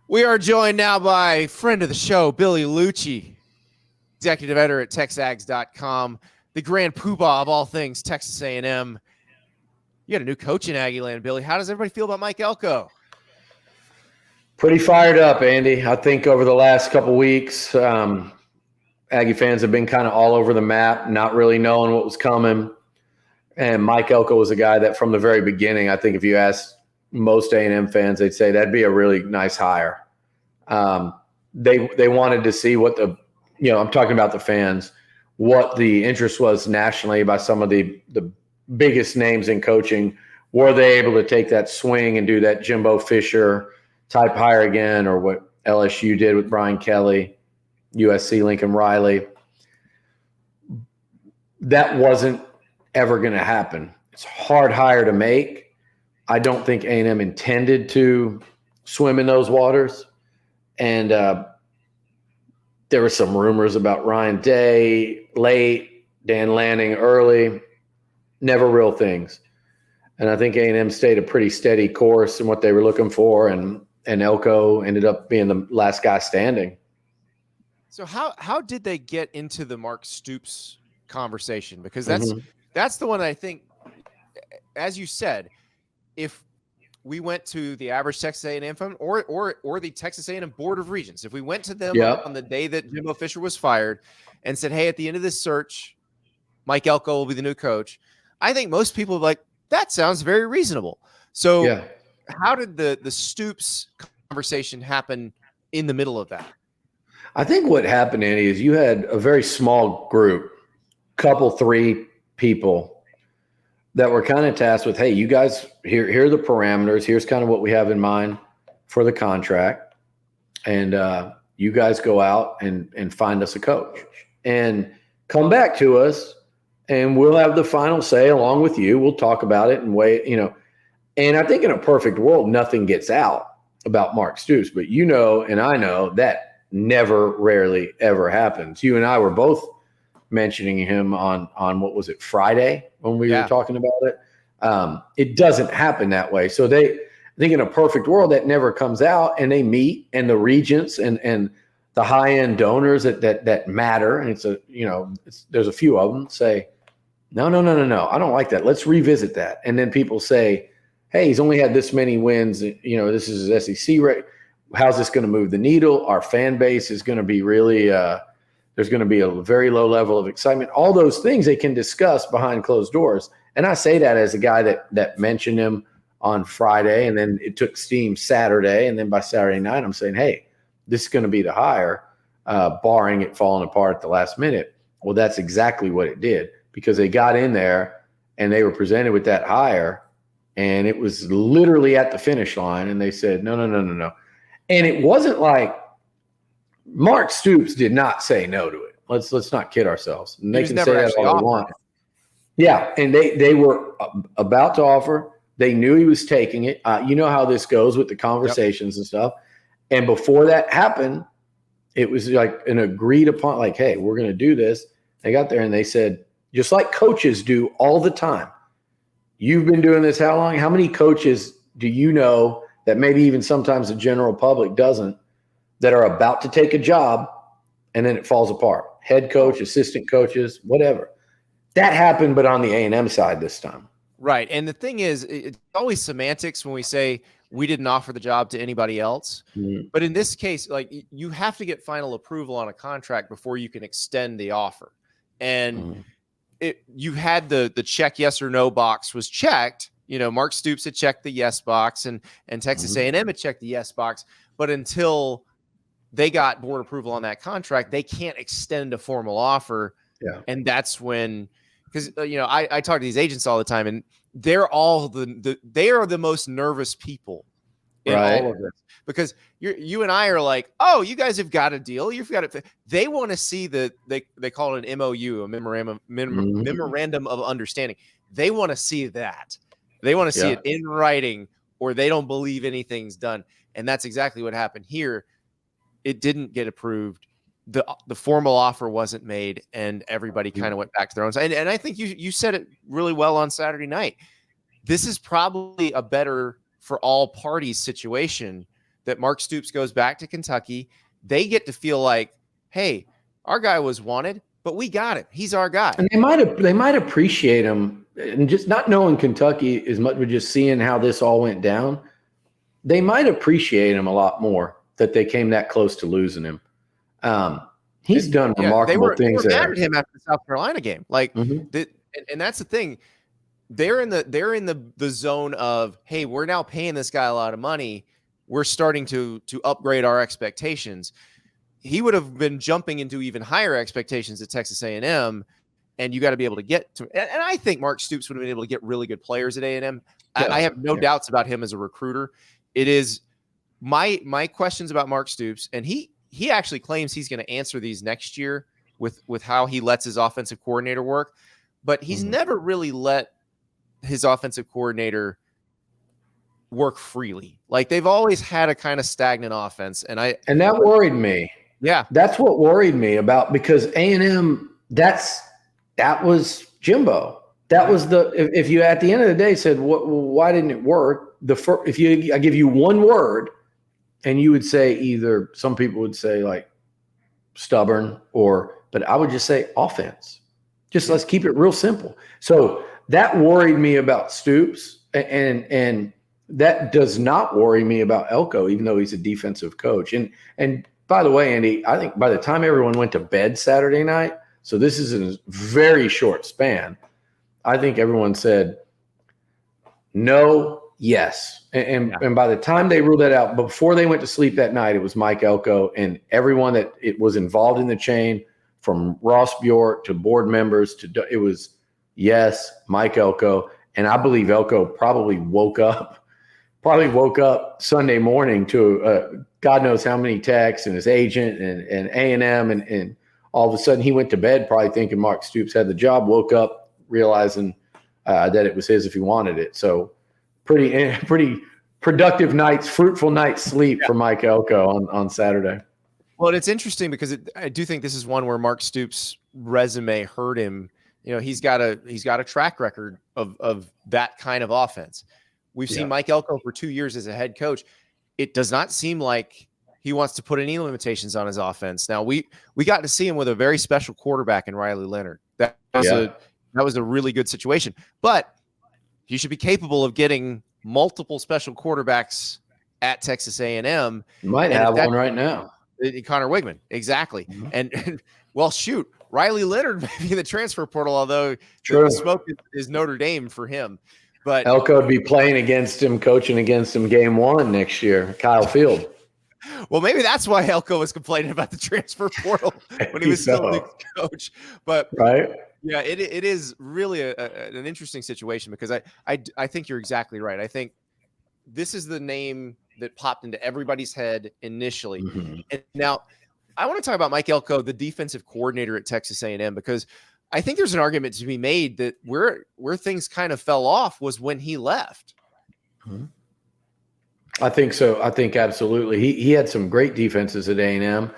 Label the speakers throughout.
Speaker 1: We are joined now by friend of the show, Billy Liucci, executive editor at TexAgs.com, the grand poobah of all things Texas A&M. You got a new coach in Aggie land, Billy. How does everybody feel about Mike Elko?
Speaker 2: Pretty fired up, Andy. I think over the last couple weeks, Aggie fans have been kind of all over the map, not really knowing what was coming. And Mike Elko was a guy that from the very beginning, I think if you asked most A&M fans, they'd say that'd be a really nice hire. They wanted to see what I'm talking about the fans, what the interest was nationally by some of the biggest names in coaching. Were they able to take that swing and do that Jimbo Fisher type hire again, or what LSU did with Brian Kelly, USC Lincoln Riley? That wasn't ever going to happen. It's a hard hire to make. I don't think A&M intended to swim in those waters. And there were some rumors about Ryan Day late, Dan Lanning early, never real things. And I think A&M stayed a pretty steady course in what they were looking for, and Elko ended up being the last guy standing.
Speaker 1: So how did they get into the Mark Stoops conversation? Because that's the one I think, as you said, if we went to the average Texas A&M fan or the Texas A&M Board of Regents, if we went to them on the day that Jimbo Fisher was fired and said, hey, at the end of this search, Mike Elko will be the new coach, I think most people would be like, that sounds very reasonable. So how did the Stoops conversation happen in the middle of that?
Speaker 2: I think what happened, Andy, is you had a very small group, three people that were kind of tasked with, hey, you guys, here are the parameters. Here's kind of what we have in mind for the contract. And you guys go out and find us a coach and come back to us, and we'll have the final say along with you. We'll talk about it and weigh, And I think in a perfect world, nothing gets out about Mark Stoops. But and I know that rarely ever happens. You and I were both mentioning him on what was it, Friday, when we were talking about it. It doesn't happen that way. So I think in a perfect world that never comes out, and they meet, and the regents and the high-end donors that matter, and there's a few of them say, no, I don't like that. Let's revisit that. And then people say, hey, he's only had this many wins. This is his SEC rate. How's this going to move the needle? Our fan base is going to be really there's going to be a very low level of excitement. All those things they can discuss behind closed doors. And I say that as a guy that mentioned him on Friday, and then it took steam Saturday. And then by Saturday night, I'm saying, hey, this is going to be the hire, barring it falling apart at the last minute. Well, that's exactly what it did, because they got in there and they were presented with that hire, and it was literally at the finish line. And they said, no. And it wasn't like Mark Stoops did not say no to it. Let's not kid ourselves. And they can say that all they want. Yeah, and they were about to offer. They knew he was taking it. You know how this goes with the conversations and stuff. And before that happened, it was like an agreed upon, like, hey, we're going to do this. They got there and they said, just like coaches do all the time, you've been doing this how long? How many coaches do you know that maybe even sometimes the general public doesn't, that are about to take a job and then it falls apart? Head coach, assistant coaches, whatever. That happened, but on the A&M side this time.
Speaker 1: Right. And the thing is, it's always semantics when we say we didn't offer the job to anybody else. But in this case, like, you have to get final approval on a contract before you can extend the offer. And you had the check yes or no box was checked. Mark Stoops had checked the yes box, and Texas A&M had checked the yes box. But until they got board approval on that contract, they can't extend a formal offer. Yeah. And that's when, because I talk to these agents all the time, and they're all they are the most nervous people in all of this, because you and I are like, oh, you guys have got a deal, you've got it. They want to see they call it an MOU, a memorandum of understanding. They want to see that. They want to see it in writing, or they don't believe anything's done. And that's exactly what happened here. It didn't get approved. The formal offer wasn't made, and everybody kind of went back to their own side. And I think you said it really well on Saturday night. This is probably a better for all parties situation that Mark Stoops goes back to Kentucky, they get to feel like, hey, our guy was wanted, but we got him. He's our guy.
Speaker 2: And they might appreciate him, and just not knowing Kentucky as much, but just seeing how this all went down, they might appreciate him a lot more that they came that close to losing him. He's done remarkable things.
Speaker 1: They were mad at him after the South Carolina game, like and that's the thing. They're in the zone of, hey, we're now paying this guy a lot of money. We're starting to upgrade our expectations. He would have been jumping into even higher expectations at Texas A&M, and you got to be able to get to. And I think Mark Stoops would have been able to get really good players at A&M. I have no doubts about him as a recruiter. It is my questions about Mark Stoops, and he actually claims he's going to answer these next year with how he lets his offensive coordinator work, but he's never really let his offensive coordinator work freely. Like, they've always had a kind of stagnant offense, and that
Speaker 2: worried me.
Speaker 1: Yeah,
Speaker 2: that's what worried me about, because A&M, that was Jimbo. That was if you at the end of the day said, why didn't it work? I give you one word, and you would say either, some people would say like stubborn, but I would just say offense. Just let's keep it real simple. So that worried me about Stoops, and that does not worry me about Elko, even though he's a defensive coach. And by the way, Andy, I think by the time everyone went to bed Saturday night, so this is a very short span, I think everyone said no, yes. And by the time they ruled that out, before they went to sleep that night, it was Mike Elko, and everyone that it was involved in the chain, from Ross Bjork to board members it was yes, Mike Elko. And I believe Elko probably woke up Sunday morning to God knows how many texts, and his agent and A&M, and all of a sudden he went to bed probably thinking Mark Stoops had the job, woke up realizing that it was his if he wanted it. So pretty productive nights, fruitful night's sleep for Mike Elko on Saturday.
Speaker 1: Well, it's interesting because I do think this is one where Mark Stoops' resume hurt him. You know, he's got a track record of that kind of offense. We've seen Mike Elko for 2 years as a head coach. It does not seem like he wants to put any limitations on his offense. Now, we got to see him with a very special quarterback in Riley Leonard. That was a really good situation. But he should be capable of getting multiple special quarterbacks at Texas A&M.
Speaker 2: You might have one right now.
Speaker 1: Connor Wigman, exactly. And well, shoot, Riley Leonard may be in the transfer portal, although the smoke is Notre Dame for him. But
Speaker 2: Elko would be playing against him, coaching against him game one next year, Kyle Field.
Speaker 1: Well, maybe that's why Elko was complaining about the transfer portal when he was still the coach. But yeah, it is really an interesting situation, because I think you're exactly right. I think this is the name that popped into everybody's head initially. And now I want to talk about Mike Elko, the defensive coordinator at Texas A&M, because I think there's an argument to be made that where things kind of fell off was when he left.
Speaker 2: I think so. I think absolutely. He had some great defenses at A&M.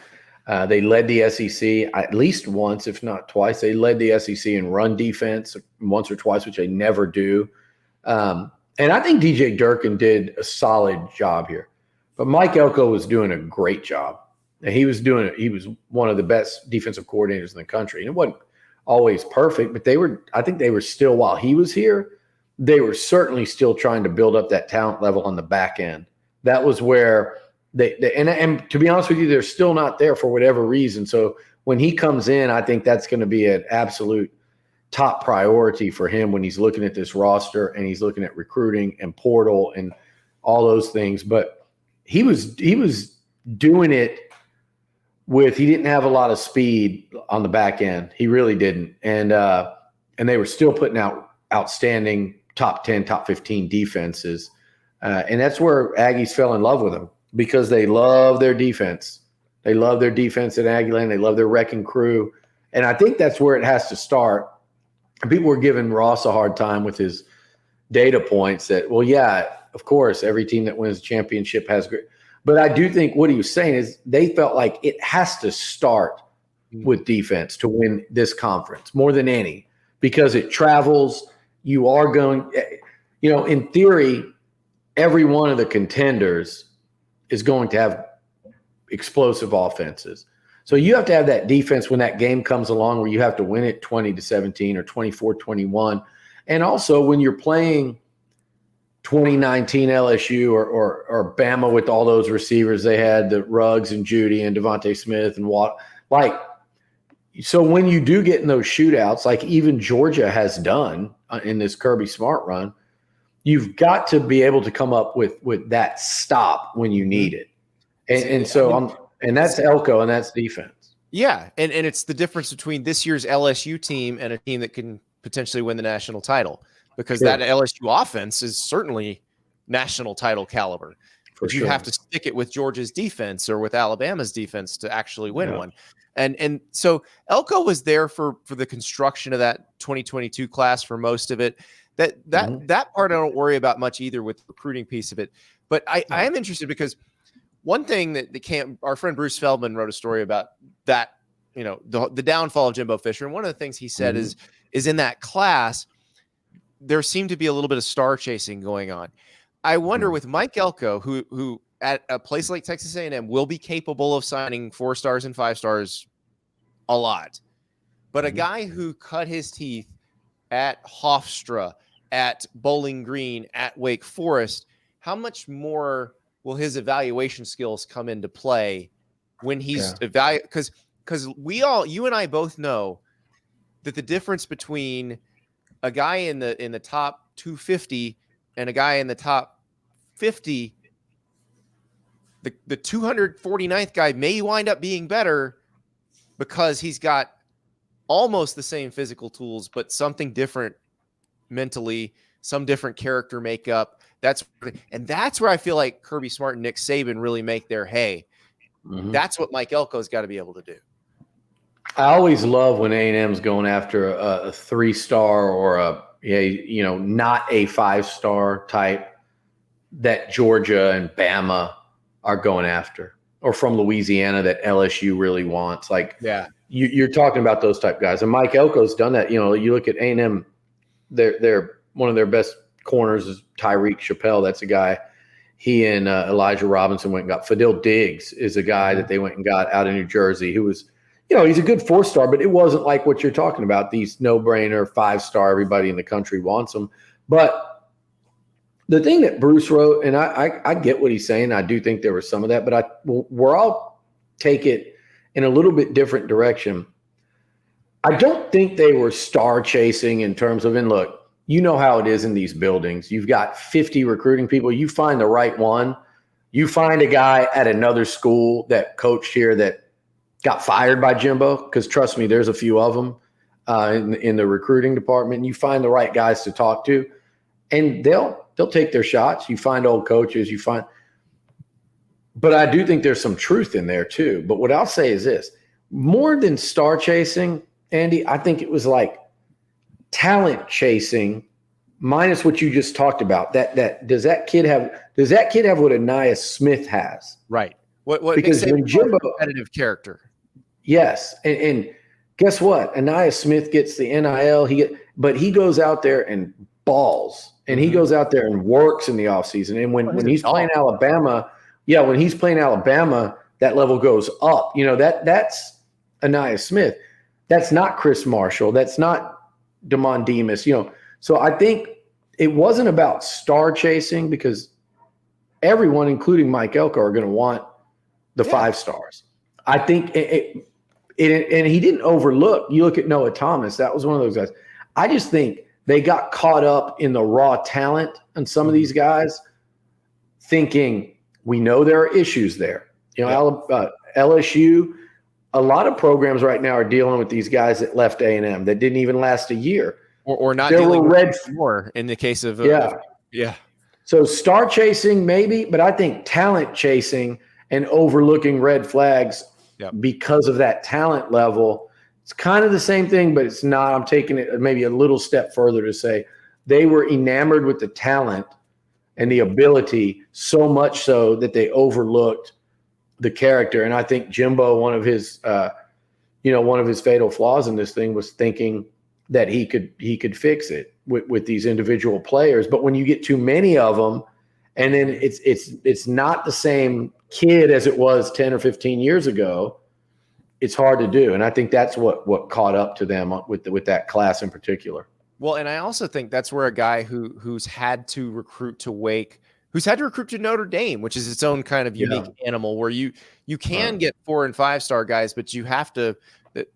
Speaker 2: They led the SEC at least once, if not twice. They led the SEC in run defense once or twice, which they never do. And I think DJ Durkin did a solid job here. But Mike Elko was doing a great job. And he was one of the best defensive coordinators in the country. And it wasn't always perfect, but I think they were still, while he was here, they were certainly still trying to build up that talent level on the back end. That was where and to be honest with you, they're still not there for whatever reason. So when he comes in, I think that's going to be an absolute top priority for him when he's looking at this roster and he's looking at recruiting and portal and all those things. But he was doing it he didn't have a lot of speed on the back end. He really didn't. And they were still putting out outstanding top 10, top 15 defenses. And that's where Aggies fell in love with him, because they love their defense. They love their defense at Aggieland. They love their wrecking crew. And I think that's where it has to start. And people were giving Ross a hard time with his data points that, well, yeah, of course, every team that wins a championship has great. But I do think what he was saying is they felt like it has to start with defense to win this conference more than any, because it travels. You are going, in theory, every one of the contenders is going to have explosive offenses. So you have to have that defense when that game comes along where you have to win it 20-17 or 24-21. And also when you're playing 2019 LSU or Bama with all those receivers they had, the Ruggs and Judy and Devontae Smith and Watt. Like, so when you do get in those shootouts, like even Georgia has done in this Kirby Smart run, you've got to be able to come up with that stop when you need it. And that's Elko and that's defense.
Speaker 1: Yeah. And it's the difference between this year's LSU team and a team that can potentially win the national title, because that LSU offense is certainly national title caliber. But you have to stick it with Georgia's defense or with Alabama's defense to actually win one. And so Elko was there for the construction of that 2022 class for most of it. That part I don't worry about much either with the recruiting piece of it. But I am interested because one thing that our friend Bruce Feldman wrote a story about that, the downfall of Jimbo Fisher. And one of the things he said is in that class, there seemed to be a little bit of star chasing going on. I wonder with Mike Elko, who at a place like Texas A&M will be capable of signing 4 stars and 5 stars a lot, but a guy who cut his teeth at Hofstra, at Bowling Green, at Wake Forest, how much more will his evaluation skills come into play when he's because you and I both know that the difference between a guy in the top 250 and a guy in the top 50, the 249th guy may wind up being better because he's got almost the same physical tools, but something different mentally, some different character makeup. That's where I feel like Kirby Smart and Nick Saban really make their hay. That's what Mike Elko's got to be able to do.
Speaker 2: I always love when A&M's going after a 3-star or not a 5-star type that Georgia and Bama are going after, or from Louisiana that LSU really wants. Like, you're talking about those type guys. And Mike Elko's done that. You look at A&M, they're one of their best corners is Tyreek Chappelle. That's a guy. He and Elijah Robinson went and got. Fidel Diggs is a guy that they went and got out of New Jersey who was, he's a good 4-star, but it wasn't like what you're talking about, these no-brainer 5-star, everybody in the country wants them. But the thing that Bruce wrote, and I get what he's saying, I do think there was some of that, but we're all take it in a little bit different direction. I don't think they were star chasing in terms of, and look, you know how it is in these buildings. You've got 50 recruiting people. You find the right one. You find a guy at another school that coached here that got fired by Jimbo, because trust me, there's a few of them in the recruiting department. And you find the right guys to talk to, and they'll take their shots. You find old coaches. But I do think there's some truth in there too. But what I'll say is this: more than star chasing, Andy, I think it was like talent chasing, minus what you just talked about. That does that kid have what Anais Smith has?
Speaker 1: Right. What
Speaker 2: because when Jimbo
Speaker 1: competitive character.
Speaker 2: Yes. And guess what? Anais Smith gets the NIL. But he goes out there and balls, and he goes out there and works in the offseason. And when he's playing Alabama, that level goes up. That's Anais Smith. That's not Chris Marshall. That's not Damon Demas. So I think it wasn't about star chasing, because everyone, including Mike Elko, are going to want the 5 stars. I think and he didn't overlook. You look at Noah Thomas. That was one of those guys. I just think they got caught up in the raw talent on some of these guys, thinking we know there are issues there. LSU, a lot of programs right now are dealing with these guys that left A&M that didn't even last a year.
Speaker 1: Or not dealing with more in the case of
Speaker 2: So star chasing maybe, but I think talent chasing and overlooking red flags because of that talent level, it's kind of the same thing, but it's not. I'm taking it maybe a little step further to say they were enamored with the talent and the ability so much so that they overlooked the character. And I think Jimbo, one of his fatal flaws in this thing was thinking that he could fix it with these individual players. But when you get too many of them And then it's not the same kid as it was 10 or 15 years ago. It's hard to do. And I think that's what caught up to them with that class in particular.
Speaker 1: Well, and I also think that's where a guy who's had to recruit to Wake, who's had to recruit to Notre Dame, which is its own kind of unique animal, where you can get 4- and 5-star guys, but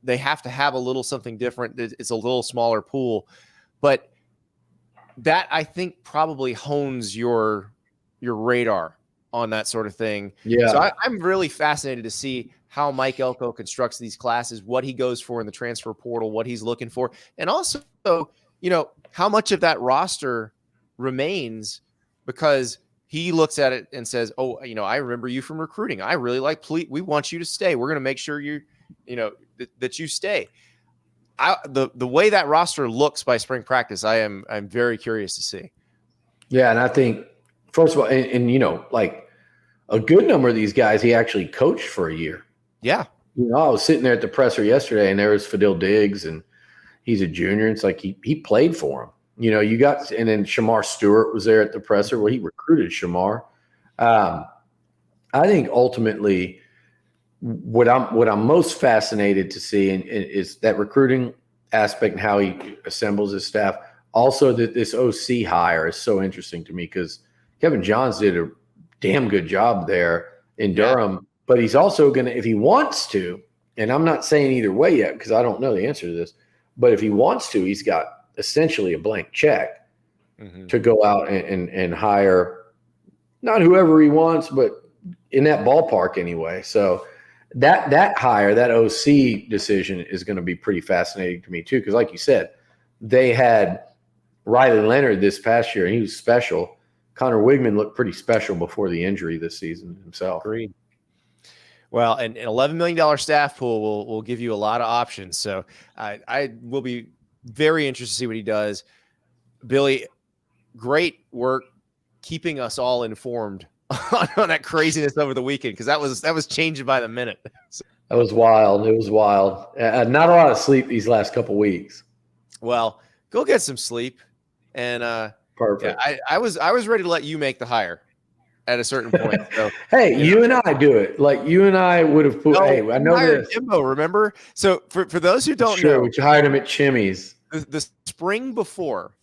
Speaker 1: they have to have a little something different. It's a little smaller pool, but that I think probably hones your radar on that sort of thing.
Speaker 2: Yeah.
Speaker 1: So I'm really fascinated to see how Mike Elko constructs these classes, what he goes for in the transfer portal, what he's looking for, and also, how much of that roster remains because he looks at it and says, oh, I remember you from recruiting. I really like we want you to stay. We're going to make sure that you stay. The way that roster looks by spring practice, I'm very curious to see.
Speaker 2: Yeah. And I think, first of all, and like a good number of these guys, he actually coached for a year.
Speaker 1: Yeah.
Speaker 2: I was sitting there at the presser yesterday and there was Fadil Diggs and he's a junior. It's like he played for him. And then Shamar Stewart was there at the presser. Well, he recruited Shamar. I think ultimately what I'm most fascinated to see is that recruiting aspect and how he assembles his staff. Also, that this OC hire is so interesting to me because Kevin Johns did a damn good job there in Durham, but he's also going to, if he wants to, and I'm not saying either way yet because I don't know the answer to this, but if he wants to, he's got essentially a blank check to go out and hire not whoever he wants, but in that ballpark anyway. So that hire, that OC decision is going to be pretty fascinating to me too. Because like you said, they had Riley Leonard this past year and he was special. Connor Wigman looked pretty special before the injury this season himself.
Speaker 1: Agreed. Well, and an $11 million staff pool will give you a lot of options. So I will be very interested to see what he does. Billy, great work keeping us all informed on that craziness over the weekend because that was changing by the minute.
Speaker 2: That was wild. It was wild. Not a lot of sleep these last couple weeks.
Speaker 1: Well, go get some sleep. And
Speaker 2: perfect.
Speaker 1: Yeah, I was ready to let you make the hire at a certain point. So,
Speaker 2: hey, you and I do it. Like you and I would have put. No, hey, I know this.
Speaker 1: Jimbo, remember? So for those who don't know,
Speaker 2: we hired him at Chimmy's.
Speaker 1: The spring before,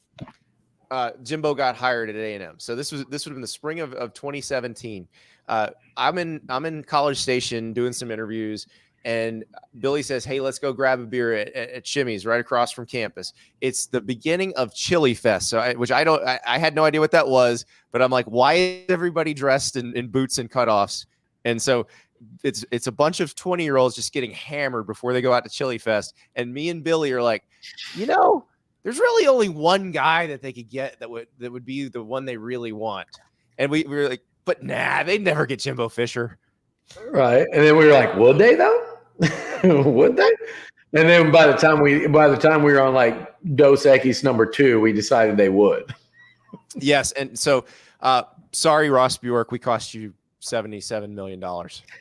Speaker 1: Jimbo got hired at A&M. So this would have been the spring of 2017. I'm in College Station doing some interviews, and Billy says, "Hey, let's go grab a beer at Chimmy's right across from campus." It's the beginning of Chili Fest, so I had no idea what that was, but I'm like, why is everybody dressed in boots and cutoffs? And so it's a bunch of 20-year-olds just getting hammered before they go out to Chili Fest, and me and Billy are like, there's really only one guy that they could get that would be the one they really want, and we were like, but nah, they'd never get Jimbo Fisher,
Speaker 2: right? And then we were like, would they though? Would they? And then by the time we were on like Dos Equis number 2, we decided they would.
Speaker 1: Yes, and so sorry, Ross Bjork, we cost you $77 million.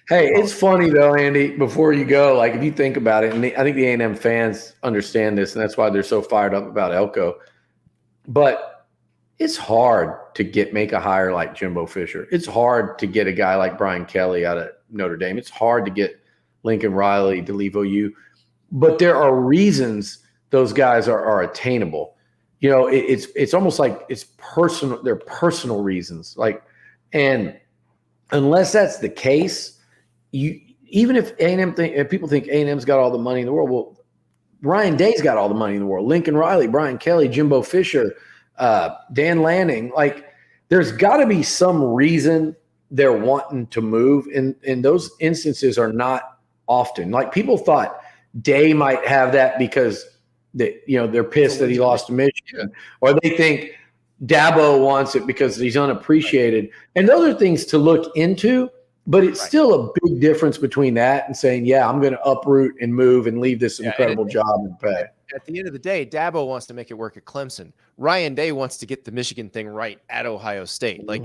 Speaker 2: Hey, it's funny though, Andy. Before you go, like if you think about it, and I think the A&M fans understand this, and that's why they're so fired up about Elko. But it's hard to make a hire like Jimbo Fisher. It's hard to get a guy like Brian Kelly out of Notre Dame. It's hard to get Lincoln Riley to leave OU, but there are reasons those guys are attainable. It's almost like it's personal. They're personal reasons. And unless that's the case, even if if people think A&M's got all the money in the world, well, Ryan Day's got all the money in the world. Lincoln Riley, Brian Kelly, Jimbo Fisher, Dan Lanning. Like, there's got to be some reason they're wanting to move, and those instances are not often. Like, people thought Day might have that because they're pissed that he lost to Michigan, or they think Dabo wants it because he's unappreciated. Right. And those are things to look into, but it's still a big difference between that and saying, yeah, I'm going to uproot and move and leave this incredible job and pay.
Speaker 1: At the end of the day, Dabo wants to make it work at Clemson. Ryan Day wants to get the Michigan thing right at Ohio State. Like,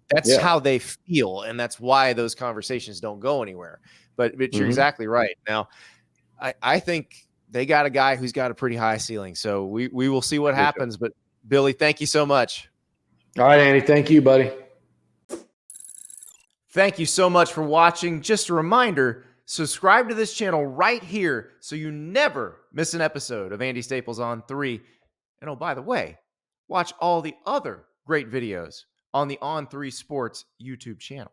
Speaker 1: that's how they feel, and that's why those conversations don't go anywhere. But you're exactly right. Now, I think they got a guy who's got a pretty high ceiling, so we will see what happens. But Billy, thank you so much.
Speaker 2: All right, Andy. Thank you, buddy.
Speaker 1: Thank you so much for watching. Just a reminder, subscribe to this channel right here so you never miss an episode of Andy Staples on 3. And oh, by the way, watch all the other great videos on the On3 Sports YouTube channel.